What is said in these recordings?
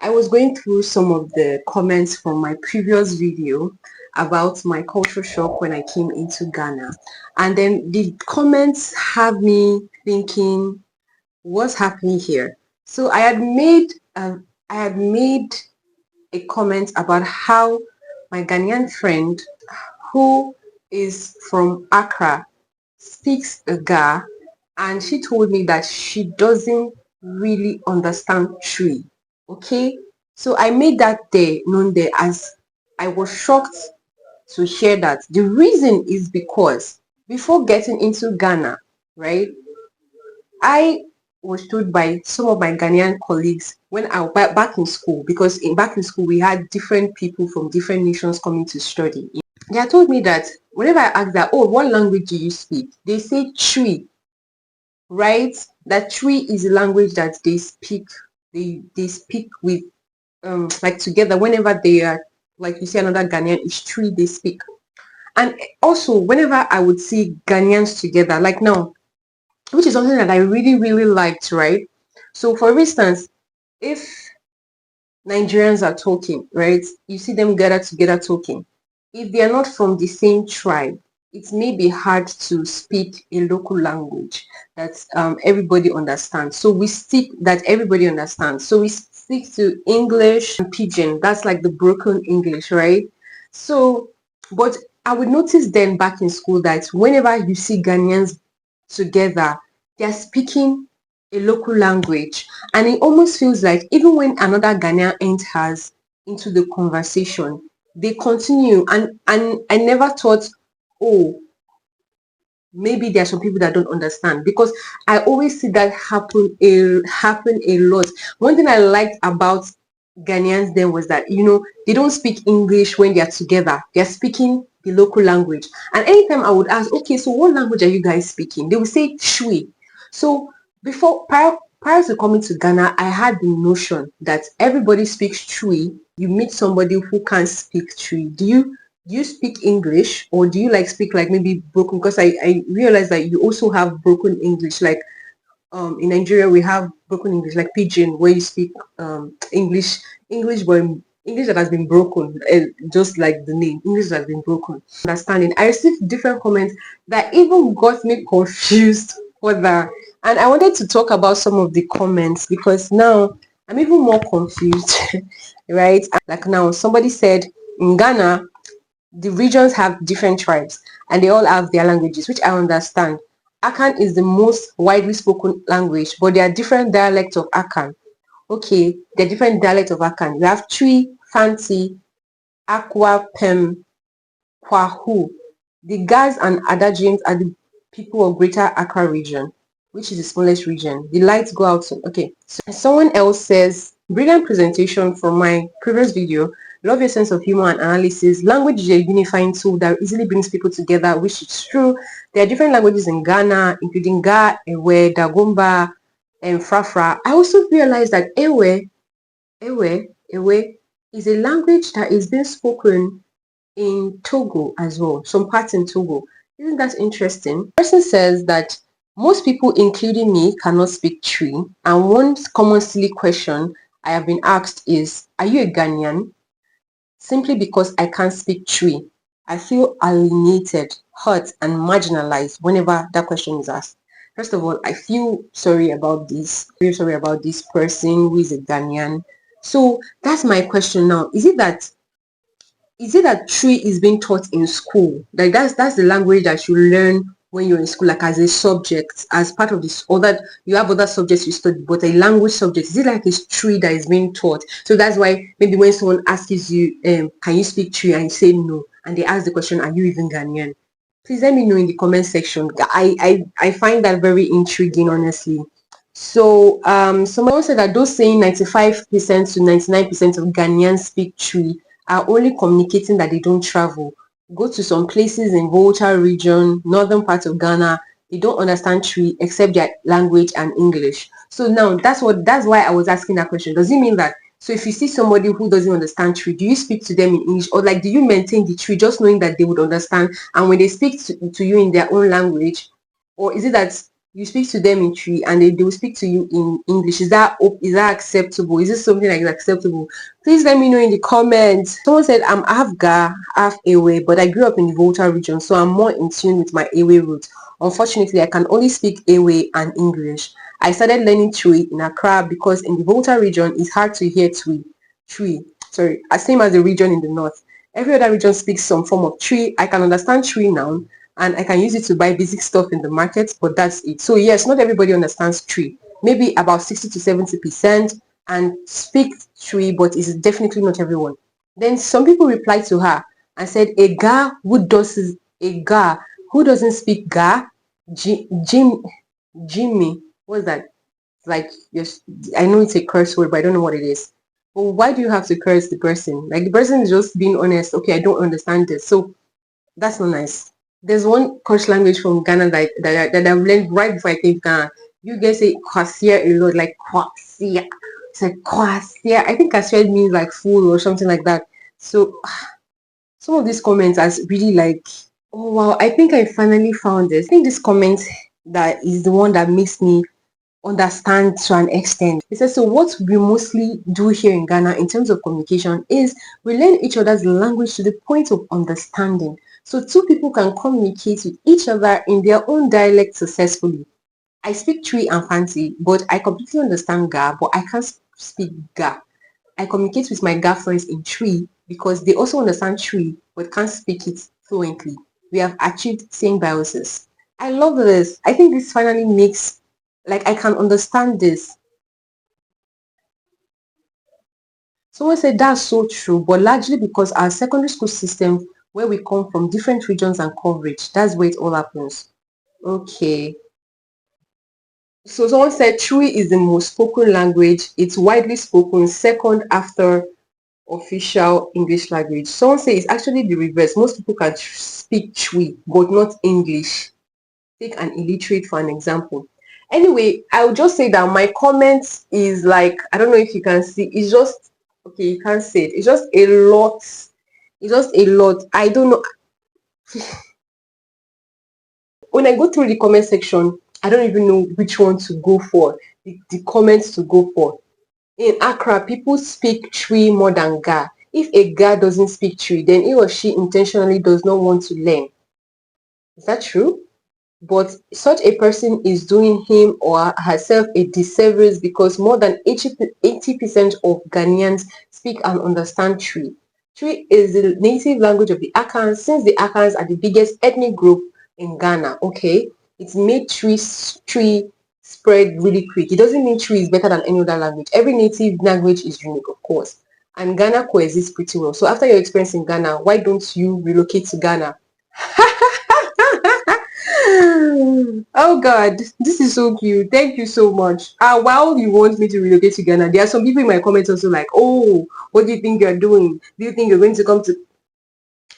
I was going through some of the comments from my previous video about my culture shock when I came into Ghana, and then the comments have me thinking, what's happening here? So I had made a comment about how my Ghanaian friend, who is from Accra, speaks Ga, and she told me that she doesn't really understand Tree. Okay, so I made that day known there, as I was shocked to hear that. The reason is because before getting into Ghana, right, I was told by some of my Ghanaian colleagues when I was back in school, because back in school we had different people from different nations coming to study. They had told me that whenever I asked that, oh, what language do you speak? They say Twi, right? That Twi is a language that they speak. They speak with like together whenever they are, like you see another Ghanaian, it's Twi they speak. And also whenever I would see Ghanaians together, like now, which is something that I really liked, right? So for instance, if Nigerians are talking, right, you see them gather together talking. If they are not from the same tribe, it may be hard to speak a local language that everybody understands. So we stick that everybody understands. So we stick to English and Pidgin. That's like the broken English, right? So, but I would notice then back in school that whenever you see Ghanaians together, they're speaking a local language, and it almost feels like even when another Ghanaian enters into the conversation, they continue. And I never thought, oh, maybe there are some people that don't understand, because I always see that happen a lot. One thing I liked about Ghanaians then was that, you know, they don't speak English when they are together. They're speaking the local language. And anytime I would ask, okay, so what language are you guys speaking? They would say Chui. So prior to coming to Ghana, I had the notion that everybody speaks Chui. You meet somebody who can't speak Chui. Do you speak English, or do you like speak like maybe broken? Because I realized that you also have broken English. Like in Nigeria we have broken English, like Pidgin, where you speak English but English that has been broken, just like the name, English that has been broken. Understanding. I received different comments that even got me confused further, and I wanted to talk about some of the comments because now I'm even more confused. Right? Like now somebody said in Ghana the regions have different tribes and they all have their languages, which I understand. Akan is the most widely spoken language, but there are different dialects of Akan. Okay, there are different dialects of Akan. We have Twi, Fanti, Akwa, Pem, Kwahu. The Gas and Adajians are the people of Greater Accra region, which is the smallest region. The lights go out soon. Okay, so someone else says, brilliant presentation from my previous video. Love your sense of humor and analysis. Language is a unifying tool that easily brings people together, which is true. There are different languages in Ghana, including Ga, Ewe, Dagomba, and Frafra. I also realized that Ewe is a language that is being spoken in Togo as well, some parts in Togo. Isn't that interesting? The person says that most people, including me, cannot speak Twi, and one common silly question I have been asked is, are you a Ghanaian? Simply because I can't speak Twi, I feel alienated, hurt, and marginalized whenever that question is asked. First of all, I feel sorry about this. Feel sorry about this person who is a Ghanaian. So that's my question now. Is it that Twi is being taught in school? Like that's the language that you learn when you're in school, like as a subject, as part of this, or that you have other subjects you study, but a language subject, is it like it's Twi that is being taught? So that's why maybe when someone asks you, can you speak Twi, and you say no, and they ask the question, are you even Ghanaian? Please let me know in the comment section. I find that very intriguing, honestly. So someone said that those saying 95% to 99% of Ghanaians speak Twi are only communicating that they don't travel. Go to some places in Volta region, northern part of Ghana, they don't understand Twi except their language and English. So now that's why I was asking that question. Does it mean that, so if you see somebody who doesn't understand Twi, do you speak to them in English, or like do you maintain the Twi just knowing that they would understand, and when they speak to you in their own language, or is it that you speak to them in Tree and they will speak to you in English. Is that acceptable? Is this something that is acceptable? Please let me know in the comments. Someone said I'm half Ga, half Ewe, but I grew up in the Volta region, so I'm more in tune with my Ewe roots. Unfortunately, I can only speak Ewe and English. I started learning Twi in Accra because in the Volta region it's hard to hear Twi. Sorry, same as the region in the north. Every other region speaks some form of Twi. I can understand Twi now, and I can use it to buy basic stuff in the market, but that's it. So yes, not everybody understands Twi. Maybe about 60 to 70% and speak Twi, but it's definitely not everyone. Then some people replied to her and said, a guy who doesn't speak Ga, Jimmy, what's that? Like, yes, I know it's a curse word, but I don't know what it is. Well, why do you have to curse the person? Like, the person is just being honest. Okay, I don't understand this. So that's not nice. There's one curse language from Ghana that I've learned right before I came to Ghana. You guys say kwasia a lot, like kwasia. It's like kwasia. I think kwasia means like fool or something like that. So some of these comments are really like, oh wow, I think I finally found this. I think this comment that is the one that makes me understand to an extent. It says, so what we mostly do here in Ghana in terms of communication is we learn each other's language to the point of understanding. So two people can communicate with each other in their own dialect successfully. I speak Twi and Fancy, but I completely understand Ga, but I can't speak Ga. I communicate with my Ga friends in Twi because they also understand Twi but can't speak it fluently. We have achieved symbiosis. I love this. I think this finally makes, like, I can understand this. Someone said that's so true, but largely because our secondary school system, where we come from, different regions and coverage, that's where it all happens. Okay. So someone said Twi is the most spoken language. It's widely spoken, second after official English language. Someone said it's actually the reverse. Most people can speak Twi, but not English. Take an illiterate for an example. Anyway, I'll just say that my comment is like, I don't know if you can see, it's just, okay, you can't say it. It's just a lot. It's just a lot. I don't know. When I go through the comment section, I don't even know which one to go for, the comments to go for. In Accra, people speak Twi more than Ga. If a Ga doesn't speak Twi, then he or she intentionally does not want to learn. Is that true? But such a person is doing him or herself a disservice because more than 80% of Ghanaians speak and understand Twi. Twi is the native language of the Akans. Since the Akans are the biggest ethnic group in Ghana, okay, it's made Twi spread really quick. It doesn't mean Twi is better than any other language. Every native language is unique, of course. And Ghana coexists pretty well. So after your experience in Ghana, why don't you relocate to Ghana? Oh God, this is so cute. Thank you so much. While you want me to relocate to Ghana, there are some people in my comments also like, oh, what do you think you're doing? Do you think you're going to come to?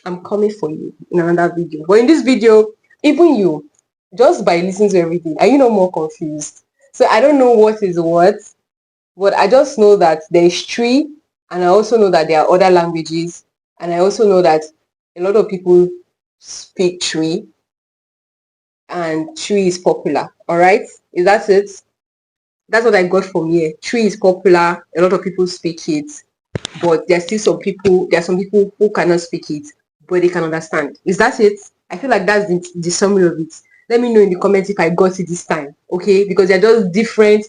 I'm coming for you in another video. But in this video, even you, just by listening to everything, are you not more confused? So I don't know what is what, but I just know that there is Twi, and I also know that there are other languages, and I also know that a lot of people speak Twi, and Twi is popular. All right, is that it? That's what I got from here. Twi is popular. A lot of people speak it, but there's still some people. There are some people who cannot speak it, but they can understand. Is that it? I feel like that's the summary of it. Let me know in the comments if I got it this time. Okay, because they're just different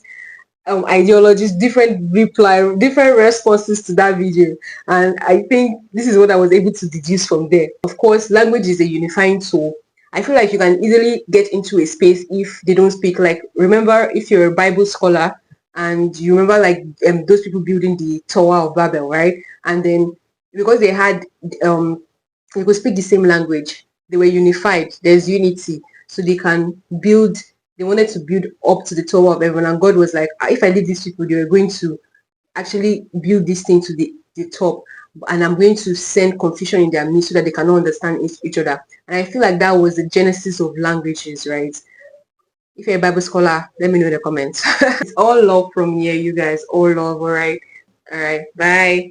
ideologies, different different responses to that video, and I think this is what I was able to deduce from there. Of course, language is a unifying tool. I feel like you can easily get into a space if they don't speak. Like, remember, if you're a Bible scholar and you remember like those people building the Tower of Babel, right? And then because they could speak the same language, they were unified. There's unity, so they can build. They wanted to build up to the Tower of Heaven, and God was like, if I leave these people, they were going to actually build this thing to the top, and I'm going to send confusion in their midst so that they cannot understand each other. And I feel like that was the genesis of languages, right? If you're a Bible scholar, let me know in the comments. It's all love from here, you guys. All love, all right? All right, bye.